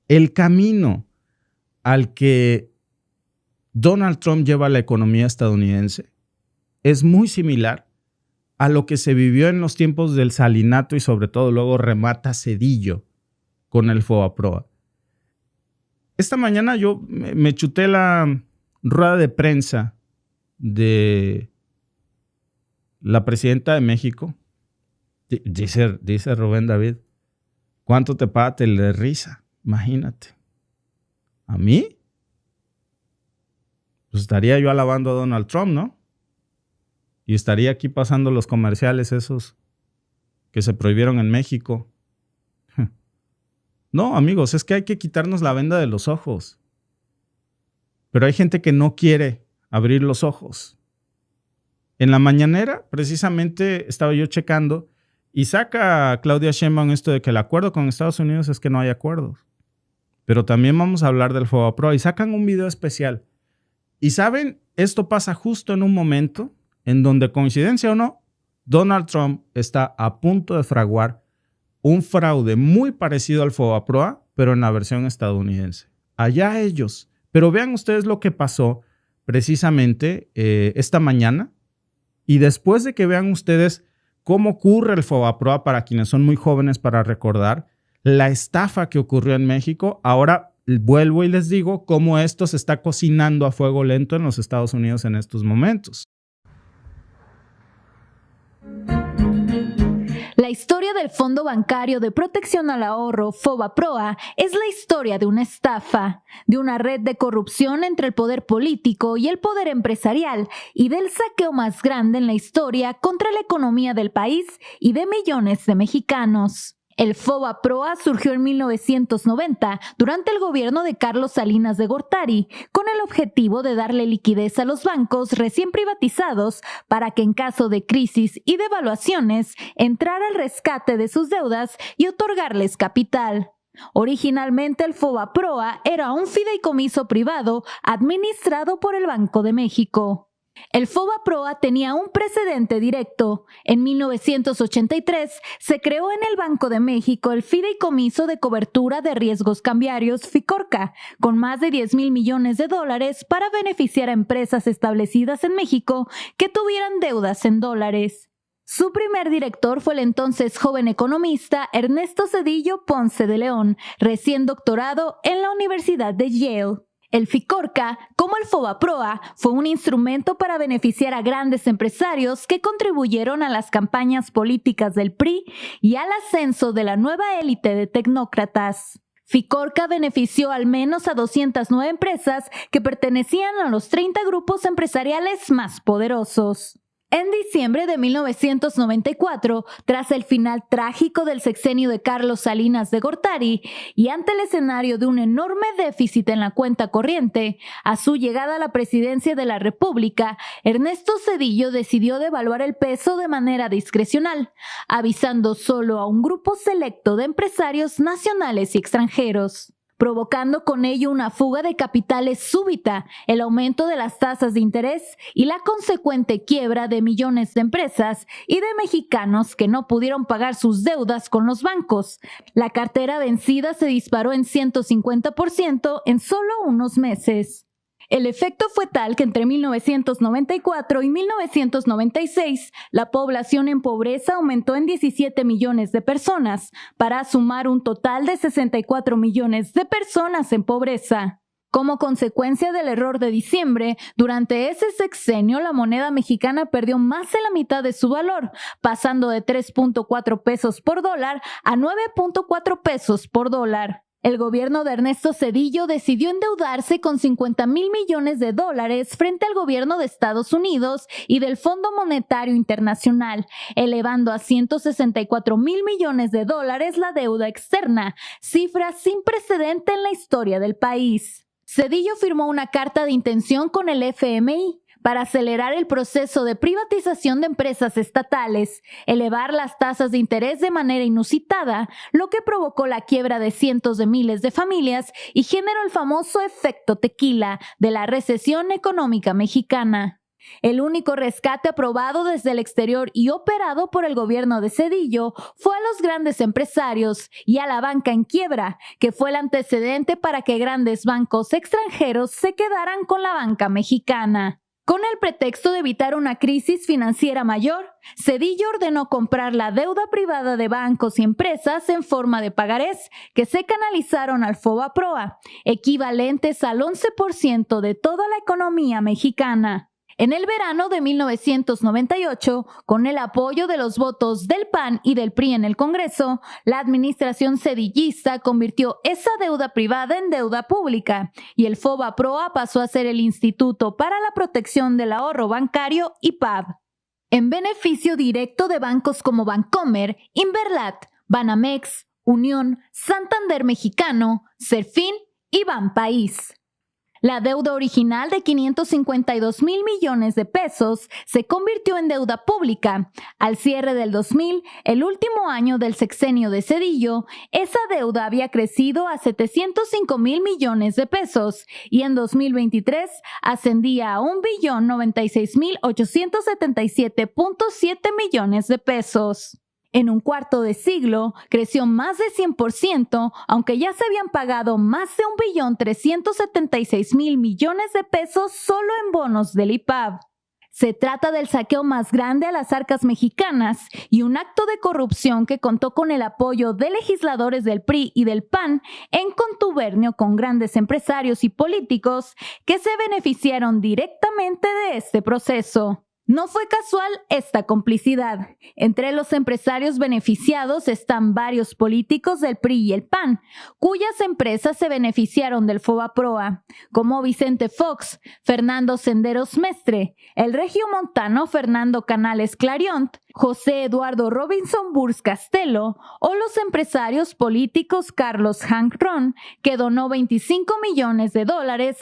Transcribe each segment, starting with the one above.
El camino al que Donald Trump lleva a la economía estadounidense es muy similar a lo que se vivió en los tiempos del Salinato y sobre todo luego remata Zedillo con el FOBAPROA. Esta mañana yo me chuté la rueda de prensa de la presidenta de México. Dice Rubén David, ¿cuánto te paga de risa? Imagínate. ¿A mí? Pues estaría yo alabando a Donald Trump, ¿no? Y estaría aquí pasando los comerciales esos que se prohibieron en México. No, amigos, es que hay que quitarnos la venda de los ojos. Pero hay gente que no quiere abrir los ojos. En la mañanera, precisamente, estaba yo checando y saca a Claudia Sheinbaum esto de que el acuerdo con Estados Unidos es que no hay acuerdos. Pero también vamos a hablar del FOBAPROA y sacan un video especial. Y ¿saben? Esto pasa justo en un momento en donde, coincidencia o no, Donald Trump está a punto de fraguar un fraude muy parecido al FOBAPROA, pero en la versión estadounidense. Allá ellos. Pero vean ustedes lo que pasó precisamente esta mañana. Y después de que vean ustedes cómo ocurre el FOBAPROA, para quienes son muy jóvenes para recordar, la estafa que ocurrió en México, ahora vuelvo y les digo cómo esto se está cocinando a fuego lento en los Estados Unidos en estos momentos. La historia del Fondo Bancario de Protección al Ahorro, FOBAPROA, es la historia de una estafa, de una red de corrupción entre el poder político y el poder empresarial y del saqueo más grande en la historia contra la economía del país y de millones de mexicanos. El FOBAPROA surgió en 1990 durante el gobierno de Carlos Salinas de Gortari, con el objetivo de darle liquidez a los bancos recién privatizados para que en caso de crisis y devaluaciones entrara al rescate de sus deudas y otorgarles capital. Originalmente el FOBAPROA era un fideicomiso privado administrado por el Banco de México. El FOBAPROA tenía un precedente directo. En 1983 se creó en el Banco de México el Fideicomiso de Cobertura de Riesgos Cambiarios FICORCA, con más de 10,000 millones de dólares para beneficiar a empresas establecidas en México que tuvieran deudas en dólares. Su primer director fue el entonces joven economista Ernesto Zedillo Ponce de León, recién doctorado en la Universidad de Yale. El FICORCA, como el FOBAPROA, fue un instrumento para beneficiar a grandes empresarios que contribuyeron a las campañas políticas del PRI y al ascenso de la nueva élite de tecnócratas. FICORCA benefició al menos a 209 empresas que pertenecían a los 30 grupos empresariales más poderosos. En diciembre de 1994, tras el final trágico del sexenio de Carlos Salinas de Gortari y ante el escenario de un enorme déficit en la cuenta corriente, a su llegada a la presidencia de la República, Ernesto Zedillo decidió devaluar el peso de manera discrecional, avisando solo a un grupo selecto de empresarios nacionales y extranjeros, provocando con ello una fuga de capitales súbita, el aumento de las tasas de interés y la consecuente quiebra de millones de empresas y de mexicanos que no pudieron pagar sus deudas con los bancos. La cartera vencida se disparó en 150% en solo unos meses. El efecto fue tal que entre 1994 y 1996 la población en pobreza aumentó en 17 millones de personas, para sumar un total de 64 millones de personas en pobreza. Como consecuencia del error de diciembre, durante ese sexenio la moneda mexicana perdió más de la mitad de su valor, pasando de 3.4 pesos por dólar a 9.4 pesos por dólar. El gobierno de Ernesto Zedillo decidió endeudarse con 50,000 millones de dólares frente al gobierno de Estados Unidos y del Fondo Monetario Internacional, elevando a 164,000 millones de dólares la deuda externa, cifra sin precedente en la historia del país. Zedillo firmó una carta de intención con el FMI para acelerar el proceso de privatización de empresas estatales, elevar las tasas de interés de manera inusitada, lo que provocó la quiebra de cientos de miles de familias y generó el famoso efecto tequila de la recesión económica mexicana. El único rescate aprobado desde el exterior y operado por el gobierno de Zedillo fue a los grandes empresarios y a la banca en quiebra, que fue el antecedente para que grandes bancos extranjeros se quedaran con la banca mexicana. Con el pretexto de evitar una crisis financiera mayor, Zedillo ordenó comprar la deuda privada de bancos y empresas en forma de pagarés que se canalizaron al FOBAPROA, equivalentes al 11% de toda la economía mexicana. En el verano de 1998, con el apoyo de los votos del PAN y del PRI en el Congreso, la administración zedillista convirtió esa deuda privada en deuda pública y el FOBAPROA pasó a ser el Instituto para la Protección del Ahorro Bancario, IPAB, en beneficio directo de bancos como Bancomer, Inverlat, Banamex, Unión, Santander Mexicano, Serfín y Banpaís. La deuda original de 552,000 millones de pesos se convirtió en deuda pública. Al cierre del 2000, el último año del sexenio de Zedillo, esa deuda había crecido a 705,000 millones de pesos y en 2023 ascendía a 1,096,877,7 millones de pesos. En un cuarto de siglo, creció más de 100%, aunque ya se habían pagado más de 1,376,000 millones de pesos solo en bonos del IPAB. Se trata del saqueo más grande a las arcas mexicanas y un acto de corrupción que contó con el apoyo de legisladores del PRI y del PAN en contubernio con grandes empresarios y políticos que se beneficiaron directamente de este proceso. No fue casual esta complicidad. Entre los empresarios beneficiados están varios políticos del PRI y el PAN, cuyas empresas se beneficiaron del FOBAPROA, como Vicente Fox, Fernando Senderos Mestre, el regiomontano Fernando Canales Clariont, José Eduardo Robinson Burs Castelo o los empresarios políticos Carlos Hank Ron, que donó $25 millones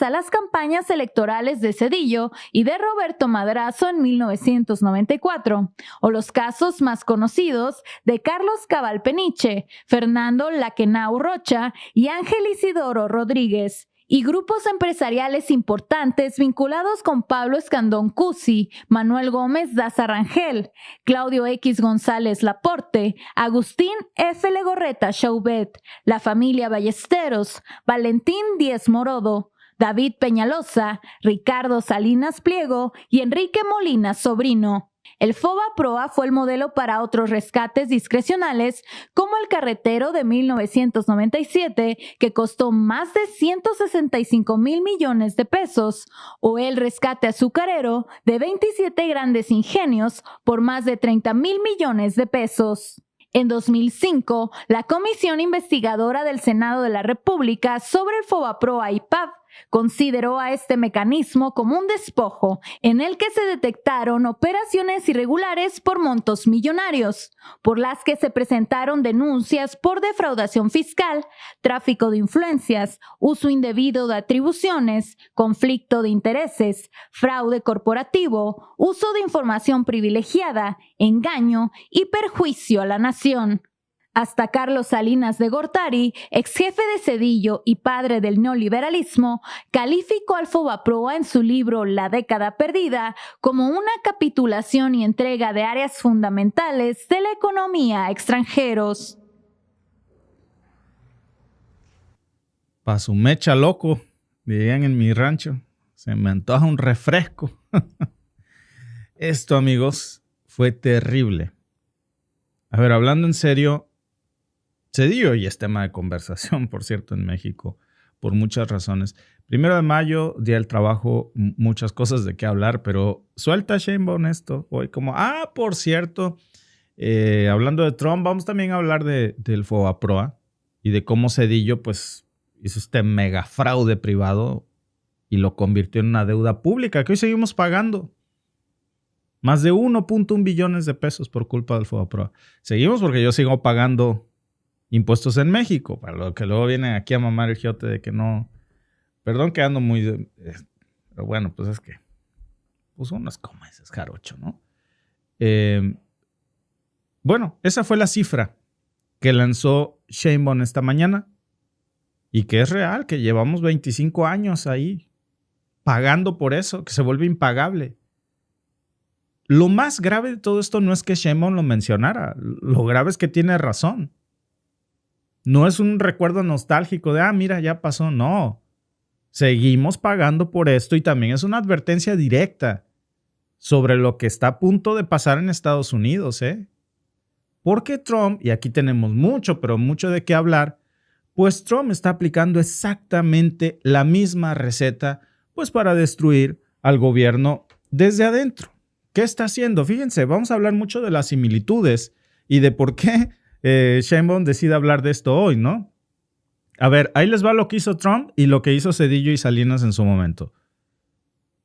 a las campañas electorales de Zedillo y de Roberto Madrazo en 1994, o los casos más conocidos de Carlos Cabal Peniche, Fernando Laquenau Rocha y Ángel Isidoro Rodríguez, y grupos empresariales importantes vinculados con Pablo Escandón Cusi, Manuel Gómez Daza Rangel, Claudio X González Laporte, Agustín F. Legorreta Chaubet, la familia Ballesteros, Valentín Díez Morodo, David Peñalosa, Ricardo Salinas Pliego y Enrique Molina Sobrino. El FOBAPROA fue el modelo para otros rescates discrecionales, como el carretero de 1997, que costó más de 165,000 millones de pesos, o el rescate azucarero de 27 grandes ingenios por más de 30,000 millones de pesos. En 2005, la Comisión Investigadora del Senado de la República sobre el FOBAPROA-IPAB consideró a este mecanismo como un despojo en el que se detectaron operaciones irregulares por montos millonarios, por las que se presentaron denuncias por defraudación fiscal, tráfico de influencias, uso indebido de atribuciones, conflicto de intereses, fraude corporativo, uso de información privilegiada, engaño y perjuicio a la nación. Hasta Carlos Salinas de Gortari, ex jefe de Zedillo y padre del neoliberalismo, calificó al FOBAPROA en su libro La década perdida como una capitulación y entrega de áreas fundamentales de la economía a extranjeros. Pa' su mecha, loco, dirían en mi rancho. Se me antoja un refresco. Esto, amigos, fue terrible. A ver, hablando en serio, Zedillo y es tema de conversación, por cierto, en México, por muchas razones. 1 de mayo, Día del Trabajo, muchas cosas de qué hablar, pero suelta Sheinbaum esto hoy como, por cierto, hablando de Trump, vamos también a hablar del FOBAPROA y de cómo Zedillo, pues, hizo este mega fraude privado y lo convirtió en una deuda pública que hoy seguimos pagando. Más de 1.1 billones de pesos por culpa del FOBAPROA. Seguimos porque yo sigo pagando impuestos en México, para lo que luego vienen aquí a mamar el giote de que no. Perdón que ando muy. Pero bueno, pues es que. Pues uno es como ese, es jarocho, ¿no? Bueno, esa fue la cifra que lanzó Sheinbaum esta mañana y que es real, que llevamos 25 años ahí pagando por eso, que se vuelve impagable. lo más grave de todo esto no es que Sheinbaum lo mencionara. Lo grave es que tiene razón. No es un recuerdo nostálgico de, mira, ya pasó. No. Seguimos pagando por esto y también es una advertencia directa sobre lo que está a punto de pasar en Estados Unidos, ¿eh? Porque Trump, y aquí tenemos mucho, pero mucho de qué hablar, pues Trump está aplicando exactamente la misma receta, pues para destruir al gobierno desde adentro. ¿Qué está haciendo? Fíjense, vamos a hablar mucho de las similitudes y de por qué Sheinbaum decide hablar de esto hoy, ¿no? A ver, ahí les va lo que hizo Trump y lo que hizo Zedillo y Salinas en su momento.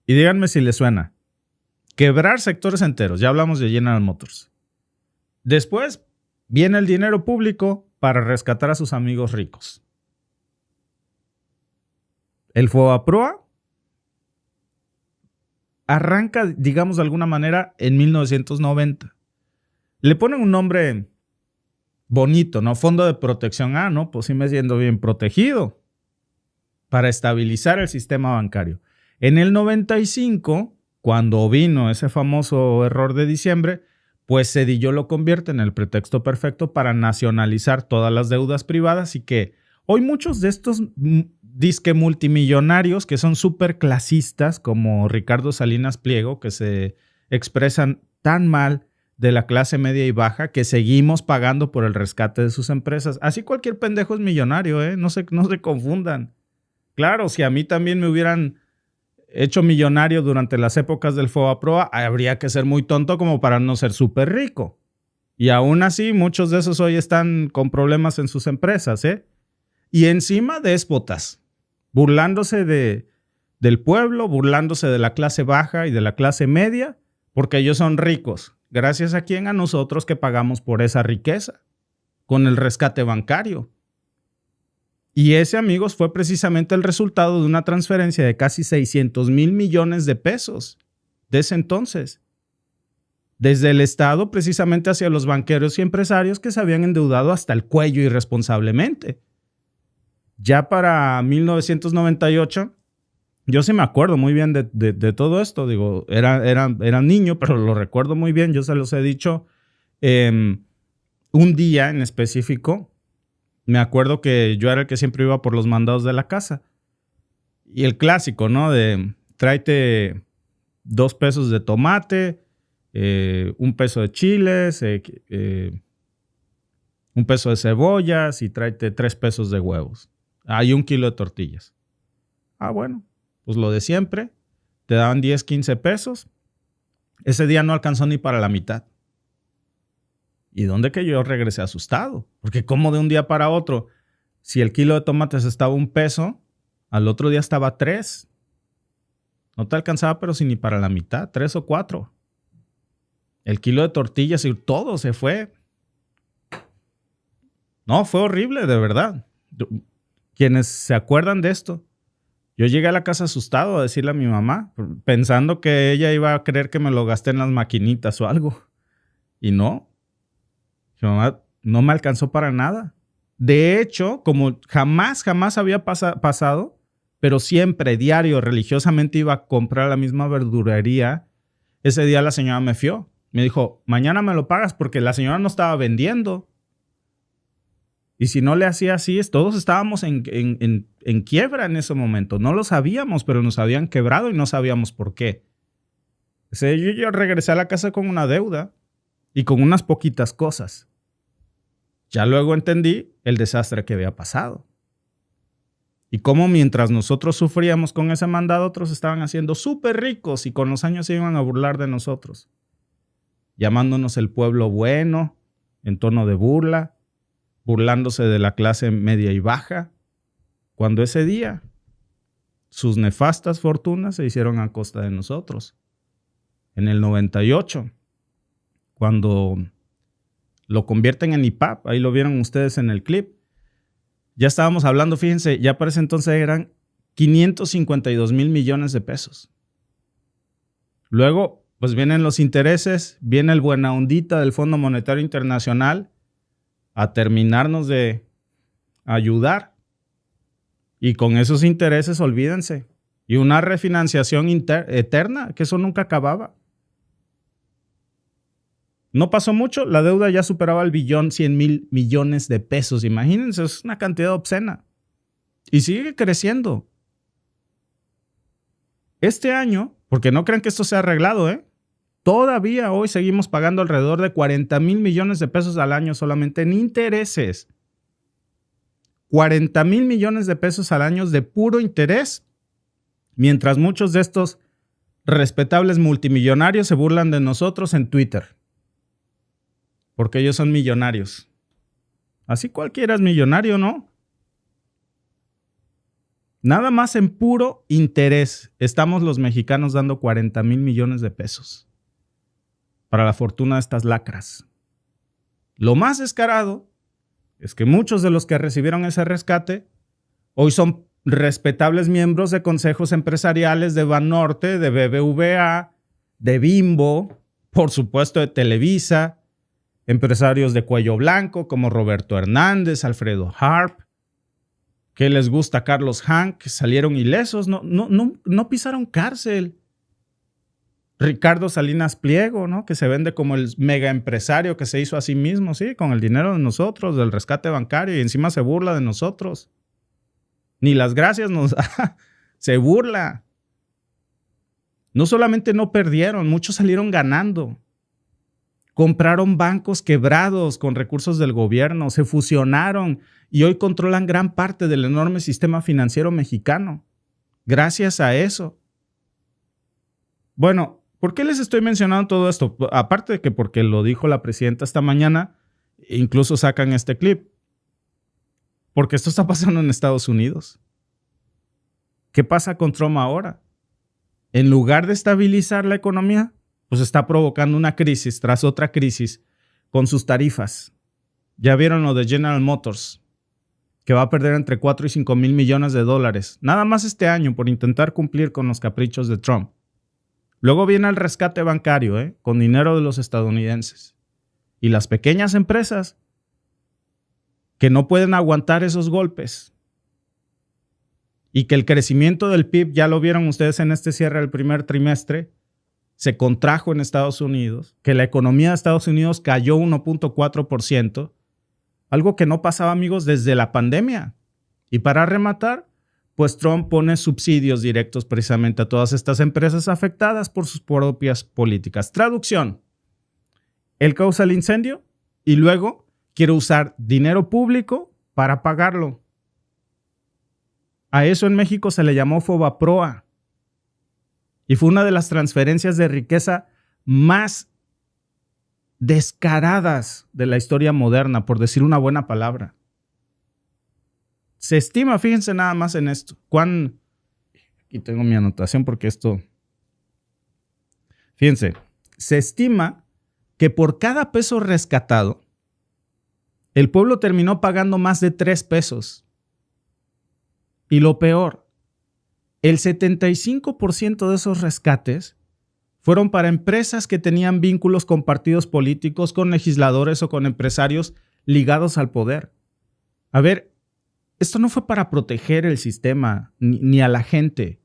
Y díganme si les suena. Quebrar sectores enteros. Ya hablamos de General Motors. Después viene el dinero público para rescatar a sus amigos ricos. El FOBAPROA arranca, digamos de alguna manera, en 1990. Le ponen un nombre bonito, ¿no? Fondo de protección. No, pues sí me siento bien protegido. Para estabilizar el sistema bancario. En el 95, cuando vino ese famoso error de diciembre, pues Zedillo lo convierte en el pretexto perfecto para nacionalizar todas las deudas privadas y que hoy muchos de estos disque multimillonarios que son súper clasistas como Ricardo Salinas Pliego, que se expresan tan mal de la clase media y baja que seguimos pagando por el rescate de sus empresas. Así cualquier pendejo es millonario, ¿eh? No se confundan. Claro, si a mí también me hubieran hecho millonario durante las épocas del FOBAPROA, habría que ser muy tonto como para no ser súper rico. Y aún así, muchos de esos hoy están con problemas en sus empresas, ¿eh? Y encima déspotas, burlándose del pueblo, burlándose de la clase baja y de la clase media, porque ellos son ricos. Gracias a quién, a nosotros que pagamos por esa riqueza, con el rescate bancario. Y ese, amigos, fue precisamente el resultado de una transferencia de casi 600,000 millones de pesos de ese entonces. Desde el Estado precisamente hacia los banqueros y empresarios que se habían endeudado hasta el cuello irresponsablemente. Ya para 1998, yo sí me acuerdo muy bien de todo esto. Digo, era niño, pero lo recuerdo muy bien. Yo se los he dicho. Un día en específico, me acuerdo que yo era el que siempre iba por los mandados de la casa. Y el clásico, ¿no? De tráete 2 pesos de tomate, 1 peso de chiles, 1 peso de cebollas y tráete 3 pesos de huevos. Y 1 kilo de tortillas. Bueno, pues lo de siempre. Te daban 10, 15 pesos. Ese día no alcanzó ni para la mitad. ¿Y dónde que yo regresé asustado? Porque como de un día para otro, si el kilo de tomates estaba 1 peso, al otro día estaba 3. No te alcanzaba, pero si ni para la mitad, 3 o 4. El kilo de tortillas y todo se fue. No, fue horrible, de verdad. Quienes se acuerdan de esto, yo llegué a la casa asustado a decirle a mi mamá, pensando que ella iba a creer que me lo gasté en las maquinitas o algo. Y no. Mi mamá no me alcanzó para nada. De hecho, como jamás había pasado, pero siempre, diario, religiosamente iba a comprar a la misma verdurería, ese día la señora me fió. Me dijo, mañana me lo pagas porque la señora no estaba vendiendo. Y si no le hacía así, todos estábamos en quiebra en ese momento. No lo sabíamos, pero nos habían quebrado y no sabíamos por qué. O sea, yo regresé a la casa con una deuda y con unas poquitas cosas. Ya luego entendí el desastre que había pasado. Y cómo mientras nosotros sufríamos con ese mandado, otros estaban haciendo súper ricos y con los años se iban a burlar de nosotros. Llamándonos el pueblo bueno, en tono de burla, burlándose de la clase media y baja, cuando ese día sus nefastas fortunas se hicieron a costa de nosotros. En el 98, cuando lo convierten en IPAP, ahí lo vieron ustedes en el clip, ya estábamos hablando, fíjense, ya para ese entonces eran 552,000 millones de pesos. Luego, pues vienen los intereses, viene el buena ondita del Fondo Monetario Internacional a terminarnos de ayudar. Y con esos intereses, olvídense. Y una refinanciación eterna, que eso nunca acababa. No pasó mucho, la deuda ya superaba el 1.100.000 millones de pesos. Imagínense, es una cantidad obscena. Y sigue creciendo. Este año, porque no crean que esto se ha arreglado, todavía hoy seguimos pagando alrededor de 40,000 millones de pesos al año solamente en intereses. 40,000 millones de pesos al año de puro interés, mientras muchos de estos respetables multimillonarios se burlan de nosotros en Twitter. Porque ellos son millonarios. Así cualquiera es millonario, ¿no? Nada más en puro interés estamos los mexicanos dando 40,000 millones de pesos para la fortuna de estas lacras. Lo más descarado es que muchos de los que recibieron ese rescate hoy son respetables miembros de consejos empresariales de Banorte, de BBVA, de Bimbo, por supuesto de Televisa, empresarios de cuello blanco como Roberto Hernández, Alfredo Harp, que les gusta Carlos Hank, que salieron ilesos, no pisaron cárcel. Ricardo Salinas Pliego, ¿no? Que se vende como el mega empresario que se hizo a sí mismo, sí, con el dinero de nosotros, del rescate bancario, y encima se burla de nosotros. Ni las gracias nos da, se burla. No solamente no perdieron, muchos salieron ganando. Compraron bancos quebrados con recursos del gobierno, se fusionaron y hoy controlan gran parte del enorme sistema financiero mexicano. Gracias a eso. Bueno, ¿por qué les estoy mencionando todo esto? Aparte de que porque lo dijo la presidenta esta mañana, incluso sacan este clip. Porque esto está pasando en Estados Unidos. ¿Qué pasa con Trump ahora? En lugar de estabilizar la economía, pues está provocando una crisis tras otra crisis con sus tarifas. Ya vieron lo de General Motors, que va a perder entre 4 y 5 mil millones de dólares, nada más este año por intentar cumplir con los caprichos de Trump. Luego viene el rescate bancario, con dinero de los estadounidenses. Y las pequeñas empresas que no pueden aguantar esos golpes. Y que el crecimiento del PIB, ya lo vieron ustedes en este cierre del primer trimestre, se contrajo en Estados Unidos, que la economía de Estados Unidos cayó 1.4%, algo que no pasaba, amigos, desde la pandemia. Y para rematar, pues Trump pone subsidios directos precisamente a todas estas empresas afectadas por sus propias políticas. Traducción: él causa el incendio y luego quiere usar dinero público para pagarlo. A eso en México se le llamó FOBAPROA. Y fue una de las transferencias de riqueza más descaradas de la historia moderna, por decir una buena palabra. Se estima, fíjense nada más en esto. Aquí tengo mi anotación porque esto... Fíjense, se estima que por cada peso rescatado, el pueblo terminó pagando más de 3 pesos. Y lo peor, el 75% de esos rescates fueron para empresas que tenían vínculos con partidos políticos, con legisladores o con empresarios ligados al poder. A ver, esto no fue para proteger el sistema, ni a la gente,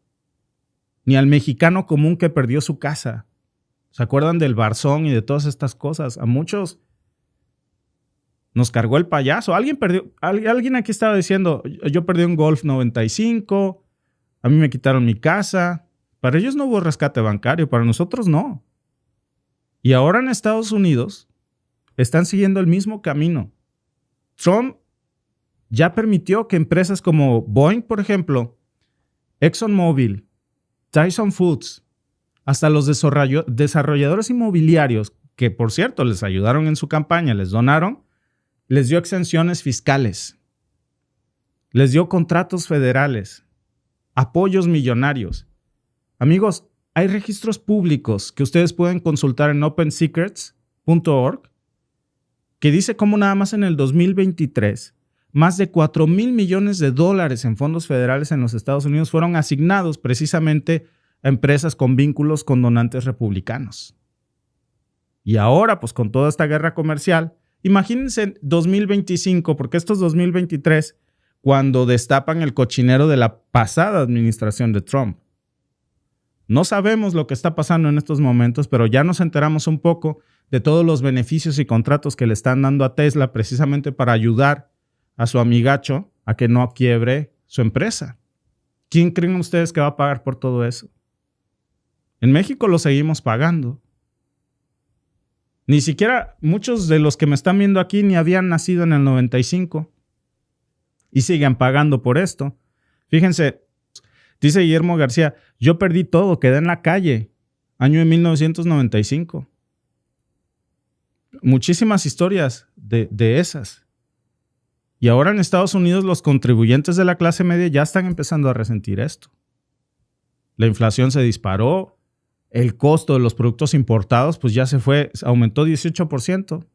ni al mexicano común que perdió su casa. ¿Se acuerdan del Barzón y de todas estas cosas? A muchos nos cargó el payaso. Alguien aquí estaba diciendo, yo perdí un Golf 95, a mí me quitaron mi casa. Para ellos no hubo rescate bancario, para nosotros no. Y ahora en Estados Unidos están siguiendo el mismo camino. Trump ya permitió que empresas como Boeing, por ejemplo, ExxonMobil, Tyson Foods, hasta los desarrolladores inmobiliarios, que por cierto les ayudaron en su campaña, les donaron, les dio exenciones fiscales, les dio contratos federales, apoyos millonarios. Amigos, hay registros públicos que ustedes pueden consultar en opensecrets.org que dice cómo nada más en el 2023 más de 4,000 millones de dólares en fondos federales en los Estados Unidos fueron asignados precisamente a empresas con vínculos con donantes republicanos. Y ahora, pues con toda esta guerra comercial, imagínense en 2025, porque esto es 2023, cuando destapan el cochinero de la pasada administración de Trump. No sabemos lo que está pasando en estos momentos, pero ya nos enteramos un poco de todos los beneficios y contratos que le están dando a Tesla precisamente para ayudar a su amigacho a que no quiebre su empresa. ¿Quién creen ustedes que va a pagar por todo eso? En México lo seguimos pagando. Ni siquiera muchos de los que me están viendo aquí ni habían nacido en el 95 y siguen pagando por esto. Fíjense, dice Guillermo García, yo perdí todo, quedé en la calle, año de 1995. Muchísimas historias de esas. Y ahora en Estados Unidos los contribuyentes de la clase media ya están empezando a resentir esto. La inflación se disparó, el costo de los productos importados pues ya aumentó 18%.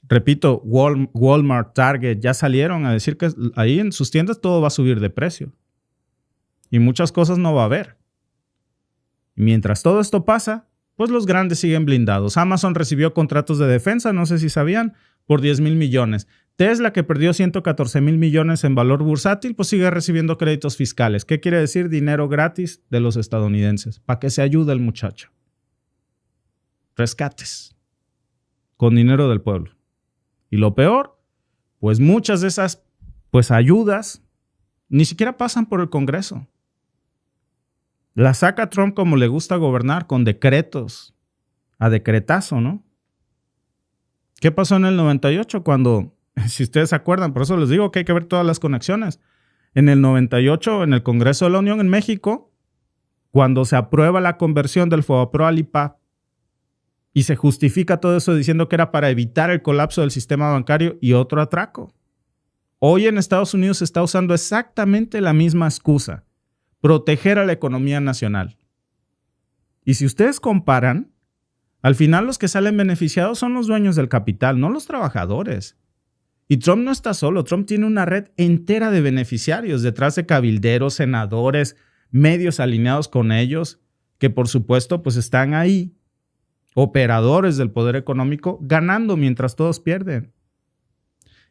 Repito, Walmart, Target ya salieron a decir que ahí en sus tiendas todo va a subir de precio. Y muchas cosas no va a haber. Y mientras todo esto pasa, pues los grandes siguen blindados. Amazon recibió contratos de defensa, no sé si sabían, por 10,000 millones. Tesla, que perdió 114,000 millones en valor bursátil, pues sigue recibiendo créditos fiscales. ¿Qué quiere decir? Dinero gratis de los estadounidenses, para que se ayude el muchacho. Rescates con dinero del pueblo. Y lo peor, pues muchas de esas ayudas ni siquiera pasan por el Congreso. La saca Trump como le gusta gobernar, con decretos, a decretazo, ¿no? ¿Qué pasó en el 98 cuando, si ustedes se acuerdan, por eso les digo que hay que ver todas las conexiones? En el 98, en el Congreso de la Unión en México, cuando se aprueba la conversión del FOBAPROA al IPAP y se justifica todo eso diciendo que era para evitar el colapso del sistema bancario y otro atraco. Hoy en Estados Unidos se está usando exactamente la misma excusa: proteger a la economía nacional. Y si ustedes comparan, al final los que salen beneficiados son los dueños del capital, no los trabajadores. Y Trump no está solo, Trump tiene una red entera de beneficiarios detrás de cabilderos, senadores, medios alineados con ellos, que por supuesto pues están ahí, operadores del poder económico, ganando mientras todos pierden.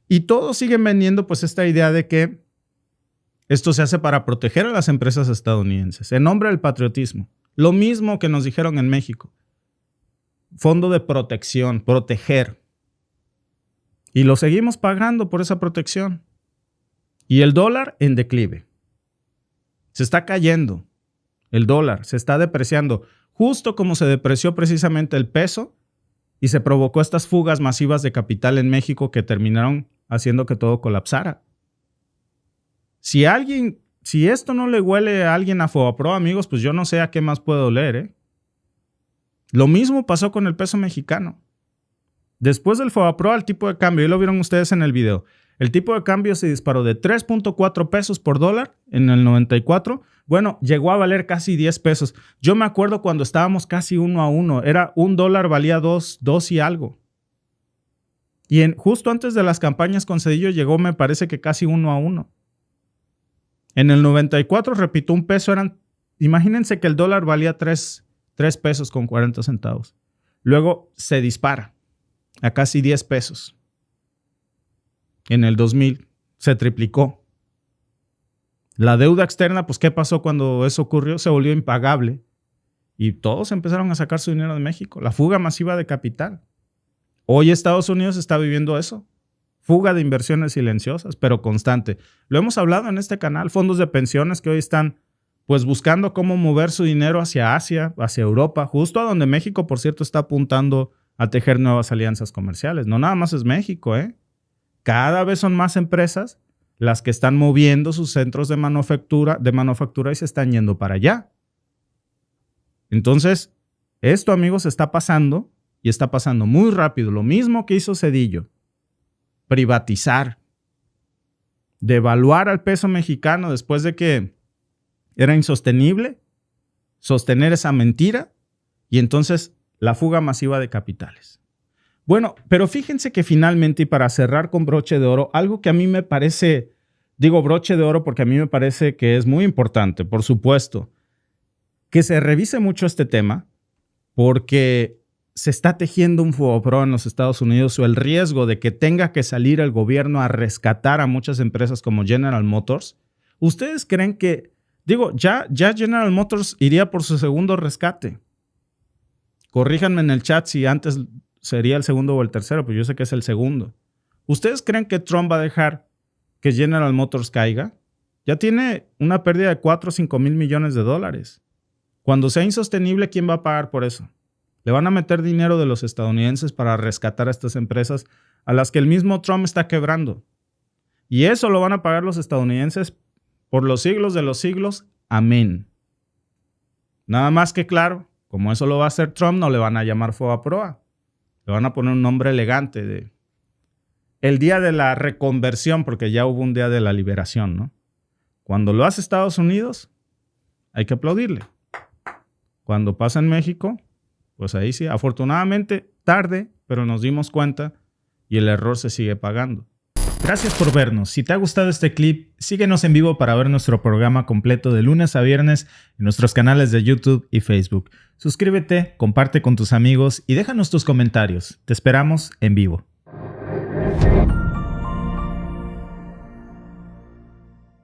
Y todos siguen vendiendo pues esta idea de que esto se hace para proteger a las empresas estadounidenses, en nombre del patriotismo. Lo mismo que nos dijeron en México. Fondo de protección, proteger. Y lo seguimos pagando por esa protección. Y el dólar en declive. Se está cayendo. El dólar se está depreciando. Justo como se depreció precisamente el peso y se provocó estas fugas masivas de capital en México que terminaron haciendo que todo colapsara. Si esto no le huele a alguien a FOBAPROA, amigos, pues yo no sé a qué más puede oler, ¿eh? Lo mismo pasó con el peso mexicano. Después del FOBAPROA, el tipo de cambio, y lo vieron ustedes en el video, el tipo de cambio se disparó de 3.4 pesos por dólar en el 94. Bueno, llegó a valer casi 10 pesos. Yo me acuerdo cuando estábamos casi 1-1. Era $1 valía 2 y algo. Y justo antes de las campañas con Zedillo llegó, me parece que casi 1-1. En el 94, repito, un peso eran... Imagínense que el dólar valía 3 pesos con 40 centavos. Luego se dispara a casi 10 pesos. En el 2000 se triplicó. La deuda externa, pues ¿qué pasó cuando eso ocurrió? Se volvió impagable. Y todos empezaron a sacar su dinero de México. La fuga masiva de capital. Hoy Estados Unidos está viviendo eso. Fuga de inversiones silenciosas, pero constante. Lo hemos hablado en este canal. Fondos de pensiones que hoy están pues buscando cómo mover su dinero hacia Asia, hacia Europa, justo a donde México, por cierto, está apuntando a tejer nuevas alianzas comerciales. No nada más es México, ¿eh? Cada vez son más empresas las que están moviendo sus centros de manufactura y se están yendo para allá. Entonces, esto, amigos, está pasando y está pasando muy rápido. Lo mismo que hizo Zedillo. Privatizar. Devaluar al peso mexicano después de que era insostenible sostener esa mentira y entonces la fuga masiva de capitales. Bueno, pero fíjense que finalmente, y para cerrar con broche de oro, algo que a mí me parece, digo broche de oro porque a mí me parece que es muy importante, por supuesto, que se revise mucho este tema porque se está tejiendo un FOBAPROA en los Estados Unidos o el riesgo de que tenga que salir el gobierno a rescatar a muchas empresas como General Motors. ¿Ustedes creen que Digo, ya General Motors iría por su segundo rescate. Corríjanme en el chat si antes sería el segundo o el tercero, pero yo sé que es el segundo. ¿Ustedes creen que Trump va a dejar que General Motors caiga? Ya tiene una pérdida de 4 o 5 mil millones de dólares. Cuando sea insostenible, ¿quién va a pagar por eso? Le van a meter dinero de los estadounidenses para rescatar a estas empresas a las que el mismo Trump está quebrando. Y eso lo van a pagar los estadounidenses por los siglos de los siglos. Amén. Nada más que claro, como eso lo va a hacer Trump, no le van a llamar FOBAPROA. Le van a poner un nombre elegante de el día de la reconversión, porque ya hubo un día de la liberación, ¿no? Cuando lo hace Estados Unidos, hay que aplaudirle. Cuando pasa en México, pues ahí sí, afortunadamente tarde, pero nos dimos cuenta y el error se sigue pagando. Gracias por vernos. Si te ha gustado este clip, síguenos en vivo para ver nuestro programa completo de lunes a viernes en nuestros canales de YouTube y Facebook. Suscríbete, comparte con tus amigos y déjanos tus comentarios. Te esperamos en vivo.